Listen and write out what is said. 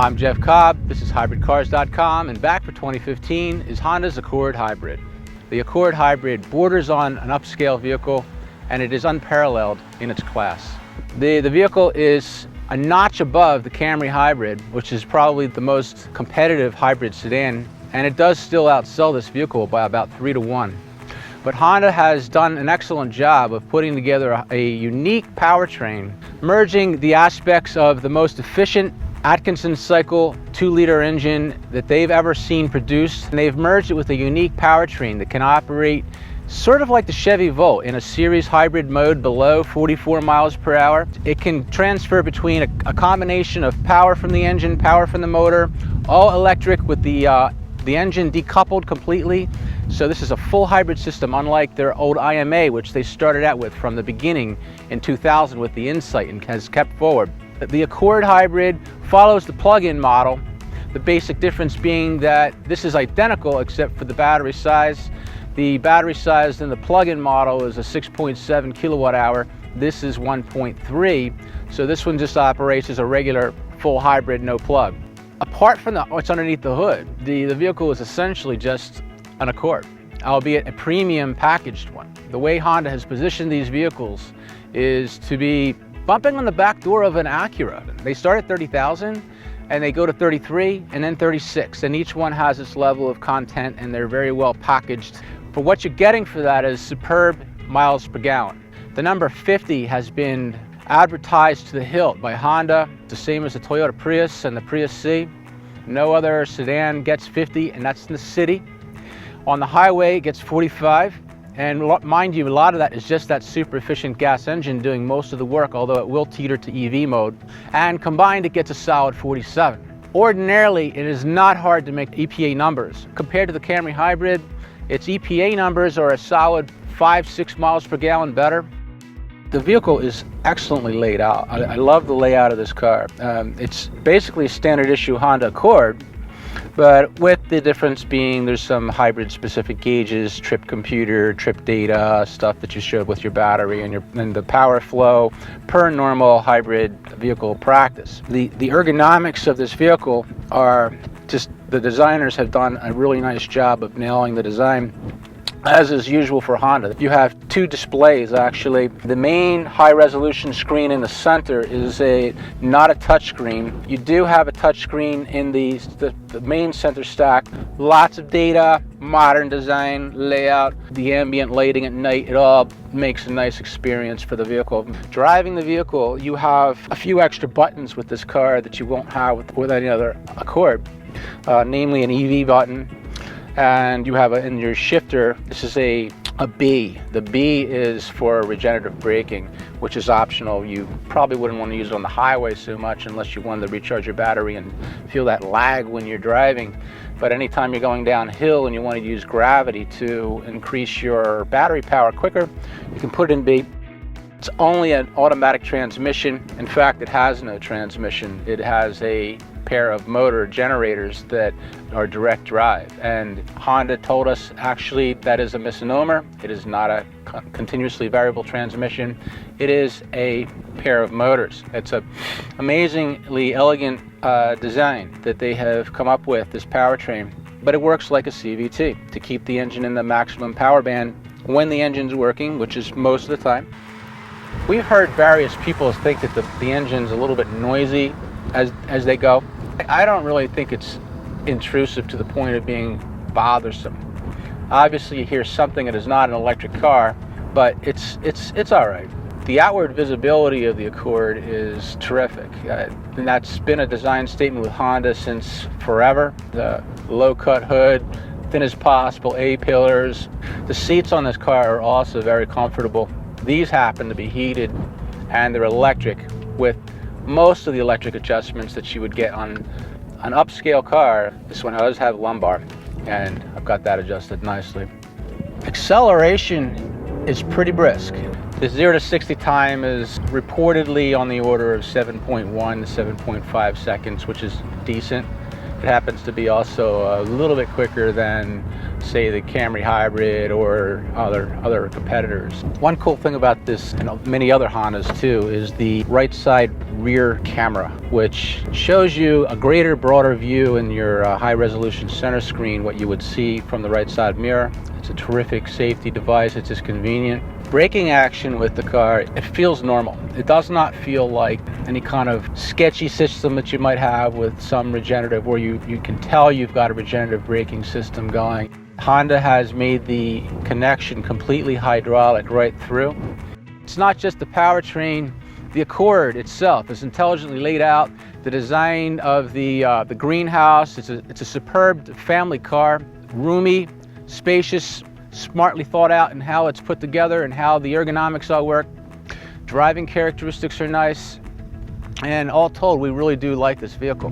I'm Jeff Cobb, this is HybridCars.com, and back for 2015 is Honda's Accord Hybrid. The Accord Hybrid borders on an upscale vehicle, and it is unparalleled in its class. The vehicle is a notch above the Camry Hybrid, which is probably the most competitive hybrid sedan, and it does still outsell this vehicle by about 3 to 1. But Honda has done an excellent job of putting together a unique powertrain, merging the aspects of the most efficient Atkinson cycle 2-liter engine that they've ever seen produced, and they've merged it with a unique powertrain that can operate sort of like the Chevy Volt in a series hybrid mode below 44 miles per hour. It can transfer between a combination of power from the engine, power from the motor, all electric with the engine decoupled completely. So this is a full hybrid system, unlike their old IMA, which they started out with from the beginning in 2000 with the Insight and has kept forward. The Accord Hybrid follows the plug-in model, the basic difference being that this is identical except for the battery size. The battery size in the plug-in model is a 6.7 kilowatt hour. This is 1.3, so this one just operates as a regular full hybrid, no plug. Apart from what's underneath the hood, the vehicle is essentially just an Accord, albeit a premium packaged one. The way Honda has positioned these vehicles is to be bumping on the back door of an Acura. They start at 30,000 and they go to 33 and then 36, and each one has its level of content and they're very well packaged. For what you're getting for that is superb miles per gallon. The number 50 has been advertised to the hilt by Honda, the same as the Toyota Prius and the Prius C. No other sedan gets 50, and that's in the city. On the highway it gets 45. And mind you, a lot of that is just that super efficient gas engine doing most of the work, although it will teeter to EV mode. And combined, it gets a solid 47. Ordinarily, it is not hard to make EPA numbers. Compared to the Camry Hybrid, its EPA numbers are a solid 5-6 miles per gallon better. The vehicle is excellently laid out. I love the layout of this car. It's basically a standard issue Honda Accord, but with the difference being there's some hybrid specific gauges, trip computer, trip data, stuff that you showed with your battery and the power flow per normal hybrid vehicle practice. The ergonomics of this vehicle are just, the designers have done a really nice job of nailing the design. As is usual for Honda, you have two displays actually. The main high-resolution screen in the center is not a touch screen. You do have a touch screen in the main center stack. Lots of data, modern design, layout, the ambient lighting at night, it all makes a nice experience for the vehicle. Driving the vehicle, you have a few extra buttons with this car that you won't have with any other Accord, namely an EV button. And you have in your shifter, this is a B. The B is for regenerative braking, which is optional. You probably wouldn't want to use it on the highway so much unless you wanted to recharge your battery and feel that lag when you're driving. But anytime you're going downhill and you want to use gravity to increase your battery power quicker, you can put it in B. It's only an automatic transmission. In fact, it has no transmission. It has a pair of motor generators that are direct drive, and Honda told us actually that is a misnomer. It is not a continuously variable transmission. It is a pair of motors. It's an amazingly elegant design that they have come up with, this powertrain, but it works like a CVT to keep the engine in the maximum power band when the engine's working, which is most of the time. We've heard various people think that the engine's a little bit noisy as they go. I don't really think it's intrusive to the point of being bothersome. Obviously you hear something that is not an electric car, but it's all right. The outward visibility of the Accord is terrific, and that's been a design statement with Honda since forever. The low-cut hood, thin as possible A-pillars. The seats on this car are also very comfortable. These happen to be heated, and they're electric with most of the electric adjustments that you would get on an upscale car. This one does have lumbar, and I've got that adjusted nicely. Acceleration is pretty brisk. The 0 to 60 time is reportedly on the order of 7.1 to 7.5 seconds, which is decent. It happens to be also a little bit quicker than, say, the Camry Hybrid or other competitors. One cool thing about this, and many other Hondas too, is the right side rear camera, which shows you a greater, broader view in your high resolution center screen, what you would see from the right side mirror. It's a terrific safety device. It's just convenient. Braking action with the car, it feels normal. It does not feel like any kind of sketchy system that you might have with some regenerative, where you can tell you've got a regenerative braking system going. Honda has made the connection completely hydraulic right through. It's not just the powertrain. The Accord itself is intelligently laid out. The design of the greenhouse, it's a superb family car, roomy, spacious, smartly thought out in how it's put together and how the ergonomics all work. Driving characteristics are nice, and all told, we really do like this vehicle.